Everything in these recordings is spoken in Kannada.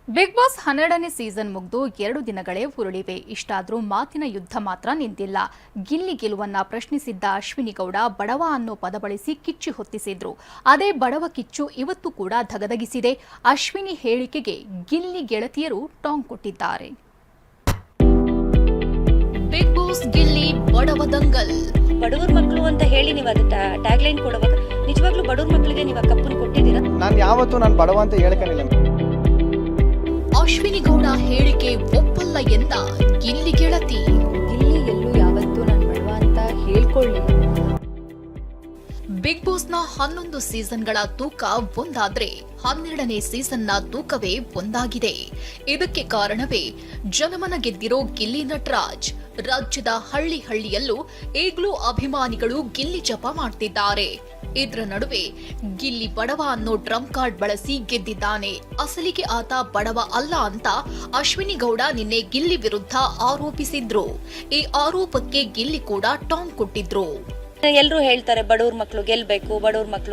ಬಿಗ್ ಬಾಸ್ 12ನೇ ಸೀಸನ್ ಮುಗಿದು 2 ದಿನಗಳೇ ಉರುಳಿವೆ. ಇಷ್ಟಾದರೂ ಮಾತಿನ ಯುದ್ಧ ಮಾತ್ರ ನಿಂತಿಲ್ಲ. ಗಿಲ್ಲಿ ಗೆಲುವನ್ನ ಪ್ರಶ್ನಿಸಿದ್ದ ಅಶ್ವಿನಿ ಗೌಡ ಬಡವ ಅನ್ನೋ ಪದ ಬಳಸಿ ಕಿಚ್ಚು ಹೊತ್ತಿಸಿದ್ರು. ಅದೇ ಬಡವ ಕಿಚ್ಚು ಇವತ್ತು ಕೂಡ ಧಗಧಗಿಸಿದೆ. ಅಶ್ವಿನಿ ಹೇಳಿಕೆಗೆ ಗಿಲ್ಲಿ ಗೆಳತಿಯರು ಟಾಂಗ್ ಕೊಟ್ಟಿದ್ದಾರೆ. ಬಿಗ್ ಬಾಸ್ ಗಿಲ್ಲಿ ಬಡವ ದಂಗಲ್. ಬಡವ್ರ ಮಕ್ಕಳು ಅಂತ ಹೇಳಿ ನೀವು ಅದು ಟ್ಯಾಗ್ ಲೈನ್ ಕೊಡುವಾಗ ನಿಜವಾಗ್ಲೂ ಬಡವ್ರ ಮಕ್ಕಳಿಗೆ ನೀವು ಕಪ್ಪನ್ನು ಕೊಟ್ಟಿದ್ದೀರಾ? ನಾನು ಯಾವತ್ತೂ ನಾನು ಬಡವ ಅಂತ ಹೇಳ್ಕೊಂಡಿಲ್ಲ. ಅಶ್ವಿನಿ ಗೌಡ ಹೇಳಿಕೆ ಒಪ್ಪಲ್ಲ ಎಂದ ಗಿಲ್ಲಿ ಗೆಳತಿ. ಗಿಲ್ಲಿ ಎಲ್ಲೂ ಯಾವತ್ತೂ ನಾನು ಬಡವ ಅಂತ ಹೇಳ್ಕೊಳ್ಳಿಲ್ಲ. ಬಿಗ್ ಬಾಸ್ನ 11 ಸೀಸನ್ಗಳ ತೂಕ ಒಂದಾದ್ರೆ 12ನೇ ಸೀಸನ್ನ ತೂಕವೇ ಒಂದಾಗಿದೆ. ಇದಕ್ಕೆ ಕಾರಣವೇ ಜನಮನ ಗೆದ್ದಿರೋ ಗಿಲ್ಲಿ ನಟರಾಜ್. ರಾಜ್ಯದ ಹಳ್ಳಿಯಲ್ಲೂ ಈಗಲೂ ಅಭಿಮಾನಿಗಳು ಗಿಲ್ಲಿ ಜಪ ಮಾಡ್ತಿದ್ದಾರೆ. ಇದರ ನಡುವೆ ಗಿಲ್ಲಿ ಬಡವ ಅನ್ನೋ ಡ್ರಮ್ ಕಾರ್ಡ್ ಬಳಸಿ ಗೆದ್ದಿದ್ದಾನೆ. ಅಸಲಿಗೆ ಆತ ಬಡವ ಅಲ್ಲ ಅಂತ ಅಶ್ವಿನಿ ಗೌಡ ನಿನ್ನೆ ಗಿಲ್ಲಿ ವಿರುದ್ಧ ಆರೋಪಿಸಿದ್ರು. ಈ ಆರೋಪಕ್ಕೆ ಗಿಲ್ಲಿ ಕೂಡ ಟಾಂಗ್ ಕೊಟ್ಟಿದ್ರು. ಎಲ್ಲರೂ ಹೇಳ್ತಾರೆ ಬಡವ್ರ ಮಕ್ಕಳು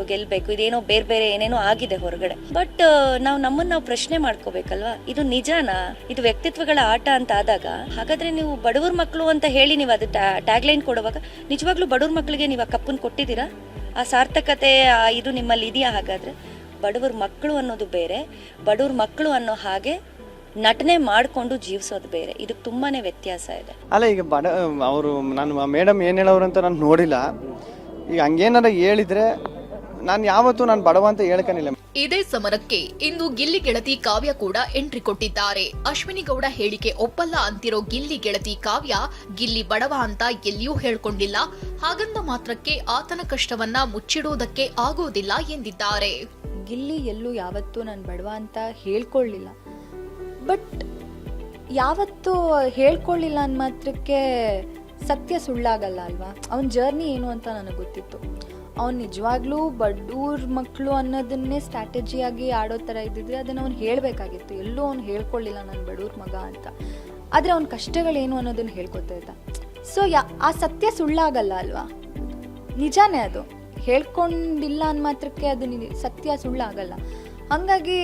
ಗೆಲ್ಬೇಕು, ಇದೇನೋ ಬೇರೆ ಏನೇನೋ ಆಗಿದೆ ಹೊರಗಡೆ. ಬಟ್ ನಾವು ಪ್ರಶ್ನೆ ಮಾಡ್ಕೋಬೇಕಲ್ವಾ, ಇದು ನಿಜಾನಾ? ಇದು ವ್ಯಕ್ತಿತ್ವಗಳ ಆಟ ಅಂತ ಆದಾಗ ಹಾಗಾದ್ರೆ ನೀವು ಬಡವ್ರ ಮಕ್ಕಳು ಅಂತ ಹೇಳಿ ನೀವು ಅದು ಟ್ಯಾಗ್ ಲೈನ್ ಕೊಡುವಾಗ ನಿಜವಾಗ್ಲೂ ಬಡವ್ರ ಮಕ್ಕಳಿಗೆ ನೀವು ಆ ಕಪ್ಪನ್ನು ಕೊಟ್ಟಿದ್ದೀರಾ? ಆ ಸಾರ್ಥಕತೆ ಇದು ನಿಮ್ಮಲ್ಲಿ ಇದೆಯಾ? ಹಾಗಾದ್ರೆ ಬಡವ್ರ ಮಕ್ಕಳು ಅನ್ನೋದು ಬೇರೆ, ಬಡವ್ರ ಮಕ್ಕಳು ಅನ್ನೋ ಹಾಗೆ ನಟನೆ ಮಾಡಿಕೊಂಡು ಜೀವಿಸೋದು ಬೇರೆ. ಇದಕ್ಕೆ ತುಂಬಾನೇ ವ್ಯತ್ಯಾಸ ಇದೆ. ಅಲ್ಲ, ಈಗ ಅವರು ನಾನು ಮೇಡಮ್ ಏನು ಹೇಳೋರು ಅಂತ ನಾನು ನೋಡಿಲ್ಲ. ಈಗ ಹಂಗೇನಾರ ಹೇಳಿದ್ರೆ ನಾನು ಯಾವತ್ತೂ ನಾನು ಬಡವ ಅಂತ ಹೇಳ್ಕೊಂಡಿಲ್ಲ. ಇದೇ ಸಮರಕ್ಕೆ ಇಂದು ಗಿಲ್ಲಿ ಗೆಳತಿ ಕಾವ್ಯ ಕೂಡ ಎಂಟ್ರಿ ಕೊಟ್ಟಿದ್ದಾರೆ. ಅಶ್ವಿನಿ ಗೌಡ ಹೇಳಿಕೆ ಒಪ್ಪಲ್ಲ ಅಂತಿರೋ ಗಿಲ್ಲಿ ಗೆಳತಿ ಕಾವ್ಯ ಗಿಲ್ಲಿ ಬಡವ ಅಂತ ಎಲ್ಲಿಯೂ ಹೇಳ್ಕೊಂಡಿಲ್ಲ. ಹಾಗಂದ ಮಾತ್ರಕ್ಕೆ ಆತನ ಕಷ್ಟವನ್ನ ಮುಚ್ಚಿಡೋದಕ್ಕೆ ಆಗೋದಿಲ್ಲ ಎಂದಿದ್ದಾರೆ. ಗಿಲ್ಲಿ ಎಲ್ಲೂ ಯಾವತ್ತೂ ನಾನು ಬಡವ ಅಂತ ಹೇಳ್ಕೊಳ್ಳಿಲ್ಲ. ಬಟ್ ಯಾವತ್ತೂ ಹೇಳ್ಕೊಳ್ಳಿಲ್ಲ ಅಂದ ಮಾತ್ರಕ್ಕೆ ಸತ್ಯ ಸುಳ್ಳಾಗಲ್ಲ ಅಲ್ವಾ? ಅವನ ಜರ್ನಿ ಏನು ಅಂತ ನನಗೆ ಗೊತ್ತಿತ್ತು. ಅವ್ನು ನಿಜವಾಗ್ಲೂ ಬಡವ್ರ ಮಕ್ಕಳು ಅನ್ನೋದನ್ನೇ ಸ್ಟ್ರಾಟಜಿಯಾಗಿ ಆಡೋ ಥರ ಇದ್ದಿದ್ರೆ ಅದನ್ನು ಅವ್ನು ಹೇಳಬೇಕಾಗಿತ್ತು. ಎಲ್ಲೂ ಅವ್ನು ಹೇಳ್ಕೊಳ್ಳಿಲ್ಲ ನಾನು ಬಡವ್ರ ಮಗ ಅಂತ. ಆದರೆ ಅವ್ನ ಕಷ್ಟಗಳೇನು ಅನ್ನೋದನ್ನು ಹೇಳ್ಕೊತಾ ಇದ್ದ. ಸೊ ಆ ಸತ್ಯ ಸುಳ್ಳಾಗಲ್ಲ ಅಲ್ವಾ? ನಿಜಾನೇ ಅದು. ಹೇಳ್ಕೊಂಡಿಲ್ಲ ಅಂದ ಮಾತ್ರಕ್ಕೆ ಅದು ಸತ್ಯ ಸುಳ್ಳಾಗಲ್ಲ. ಹಾಗಾಗಿ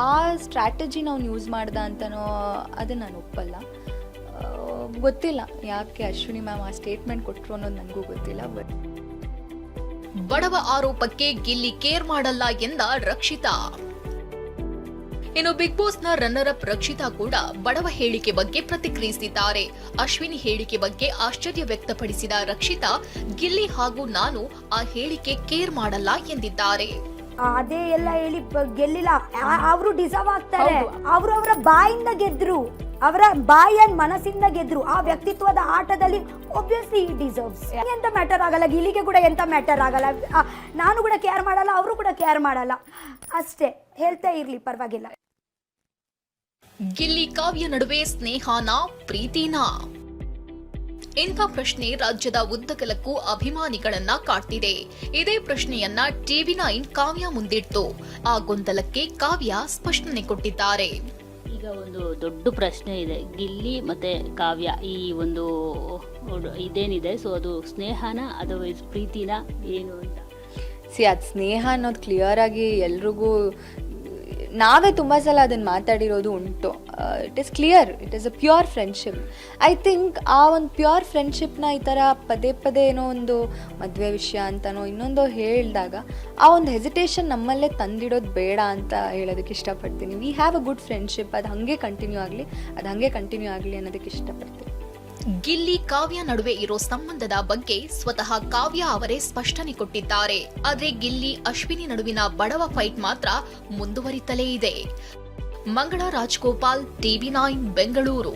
ಆ ಸ್ಟ್ರಾಟಜಿ ನಾವು ಯೂಸ್ ಮಾಡ್ದ ಅಂತನೋ ಅದನ್ನು ನಾನು ಒಪ್ಪಲ್ಲ. ಗೊತ್ತಿಲ್ಲ ಯಾಕೆ ಅಶ್ವಿನಿ ಮ್ಯಾಮ್ ಆ ಸ್ಟೇಟ್ಮೆಂಟ್ ಕೊಟ್ಟರು ಅನ್ನೋದು ನನಗೂ ಗೊತ್ತಿಲ್ಲ. ಬಟ್ ಬಡವ ಆರೋಪಕ್ಕೆ ಗಿಲ್ಲಿ ಕೇರ್ ಮಾಡಲ್ಲ ಎಂದ ರಕ್ಷಿತಾ. ಇನ್ನು ಬಿಗ್ ಬಾಸ್ನ ರನ್ನರ್ ಅಪ್ ರಕ್ಷಿತಾ ಕೂಡ ಬಡವ ಹೇಳಿಕೆ ಬಗ್ಗೆ ಪ್ರತಿಕ್ರಿಯಿಸಿದ್ದಾರೆ. ಅಶ್ವಿನಿ ಹೇಳಿಕೆ ಬಗ್ಗೆ ಆಶ್ಚರ್ಯ ವ್ಯಕ್ತಪಡಿಸಿದ ರಕ್ಷಿತಾ, ಗಿಲ್ಲಿ ಹಾಗೂ ನಾನು ಆ ಹೇಳಿಕೆ ಕೇರ್ ಮಾಡಲ್ಲ ಎಂದಿದ್ದಾರೆ. ಅದೇ ಎಲ್ಲ ಹೇಳಿ ಗೆಲ್ಲಿಲ್ಲ. ಅವರು ಡಿಸರ್ವ್ ಆಗ್ತಾರೆ. ಅವರ ಬಾಯಿಂದ ಗೆದ್ರು, ಅವರ ಬಾಯಿ ಅಂಡ್ ಮನಸ್ಸಿಂದ ಗೆದ್ರು. ಆ ವ್ಯಕ್ತಿತ್ವದ ಆಟದಲ್ಲಿ ಒಬ್ವಿಯಸ್ಲಿ ಡಿಸರ್ವ್ಸ್. ಎಂತ ಮ್ಯಾಟರ್ ಆಗಲ್ಲ, ಗಿಲ್ಲಿಗೆ ಕೂಡ ಎಂತ ಮ್ಯಾಟರ್ ಆಗಲ್ಲ. ನಾನು ಕೂಡ ಕೇರ್ ಮಾಡಲ್ಲ, ಅವರು ಕೂಡ ಕೇರ್ ಮಾಡಲ್ಲ. ಅಷ್ಟೇ, ಹೇಳ್ತಾ ಇರ್ಲಿ, ಪರವಾಗಿಲ್ಲ. ಗಿಲ್ಲಿ ಕಾವ್ಯ ನಡುವೆ ಸ್ನೇಹನಾ ಪ್ರೀತಿನಾ? ಇಂಥ ಪ್ರಶ್ನೆ ರಾಜ್ಯದ ಉದ್ದಗಲಕ್ಕೂ ಅಭಿಮಾನಿಗಳನ್ನ ಕಾಡ್ತಿದೆ. ಇದೇ ಪ್ರಶ್ನೆಯನ್ನ TV9 ಕಾವ್ಯ ಮುಂದಿಟ್ಟು ಆ ಗೊಂದಲಕ್ಕೆ ಕಾವ್ಯ ಸ್ಪಷ್ಟನೆ ಕೊಟ್ಟಿದ್ದಾರೆ. ಈಗ ಒಂದು ದೊಡ್ಡ ಪ್ರಶ್ನೆ ಇದೆ, ಗಿಲ್ಲಿ ಮತ್ತೆ ಕಾವ್ಯ ಈ ಒಂದು ಇದೇನಿದೆ, ಸೊ ಅದು ಸ್ನೇಹನ ಅದರ್ವೈಸ್ ಪ್ರೀತಿನ ಏನು ಅಂತ? ಅದು ಸ್ನೇಹ ಅನ್ನೋದು ಕ್ಲಿಯರ್ ಆಗಿ ಎಲ್ರಿಗೂ ನಾವೇ ತುಂಬ ಸಲ ಅದನ್ನು ಮಾತಾಡಿರೋದು ಉಂಟು. It is clear, it is a pure friendship. I think ಆ ಒಂದು ಪ್ಯೂರ್ ಫ್ರೆಂಡ್ಶಿಪ್ನ ಈ ಥರ ಪದೇ ಏನೋ ಒಂದು ಮದುವೆ ವಿಷಯ ಅಂತನೋ ಇನ್ನೊಂದೋ ಹೇಳಿದಾಗ ಆ ಒಂದು ಹೆಸಿಟೇಷನ್ ನಮ್ಮಲ್ಲೇ ತಂದಿಡೋದು ಬೇಡ ಅಂತ ಹೇಳೋದಕ್ಕೆ ಇಷ್ಟಪಡ್ತೀನಿ. We have a good friendship, ಅದು ಹಾಗೆ ಕಂಟಿನ್ಯೂ ಆಗಲಿ ಅನ್ನೋದಕ್ಕೆ ಇಷ್ಟಪಡ್ತೀನಿ. ಗಿಲ್ಲಿ ಕಾವ್ಯ ನಡುವೆ ಇರೋ ಸಂಬಂಧದ ಬಗ್ಗೆ ಸ್ವತಃ ಕಾವ್ಯ ಅವರೇ ಸ್ಪಷ್ಟನೆ ಕೊಟ್ಟಿದ್ದಾರೆ. ಆದ್ರೆ ಗಿಲ್ಲಿ ಅಶ್ವಿನಿ ನಡುವಿನ ಬಡವ ಫೈಟ್ ಮಾತ್ರ ಮುಂದುವರಿತಲೇ ಇದೆ. ಮಂಗಳ ರಾಜ್ಗೋಪಾಲ್, TV9 ಬೆಂಗಳೂರು.